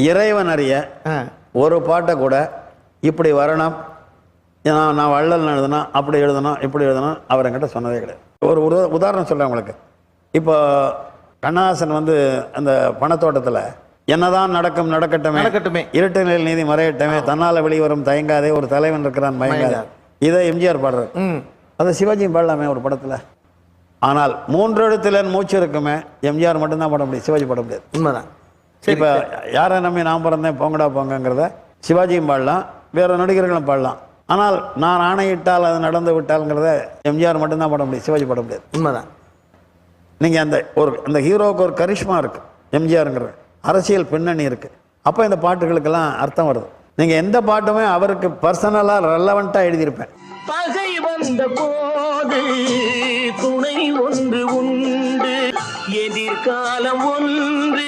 இறைவன் அறிய ஒரு பாட்டை கூட இப்படி வரணும், நான் வள்ளல் எழுதணும், அப்படி எழுதணும், இப்படி எழுதணும் அவர் என்கிட்ட சொன்னதே கிடையாது. ஒரு உதாரணம் சொல்கிறேன் உங்களுக்கு. இப்போ கண்ணதாசன் வந்து அந்த பணத்தோட்டத்தில் என்னதான் நடக்கட்டுமே இருட்டுநிலையில் நீதி மறையட்டமே, தன்னால் வெளிவரும் தயங்காதே, ஒரு தலைவன் இருக்கிறான் மயங்காதே, இதை எம்ஜிஆர் பாடுறார். அதை சிவாஜியும் பாடலாமே ஒரு படத்தில். ஆனால் 3 எழுத்துல மூச்சு இருக்குமே, எம்ஜிஆர் மட்டும்தான் பாட முடியும், சிவாஜி பாட முடியாது. உண்மைதான். இப்போ யாரை நம்பி நான் பிறந்தேன் போங்கடா போங்கிறத சிவாஜியும் பாடலாம், வேறு நடிகர்களும் பாடலாம். ஆனால் நான் ஆணையிட்டால் அது நடந்து விட்டால்ங்கிறத எம்ஜிஆர் மட்டும்தான் பாட முடியும், சிவாஜி பாட முடியாது. உண்மைதான். நீங்கள் அந்த ஹீரோவுக்கு ஒரு கரிஷ்மா இருக்குது, எம்ஜிஆருங்கிற அரசியல் பின்னணி இருக்குது. அப்போ இந்த பாட்டுகளுக்கெல்லாம் அர்த்தம் வருது. நீங்கள் எந்த பாட்டுமே அவருக்கு பர்சனலாக ரெலவெண்ட்டாக எழுதியிருப்பேன். பகை வந்த போது துணை ஒன்று உண்டு, எதிர்காலம் ஒன்று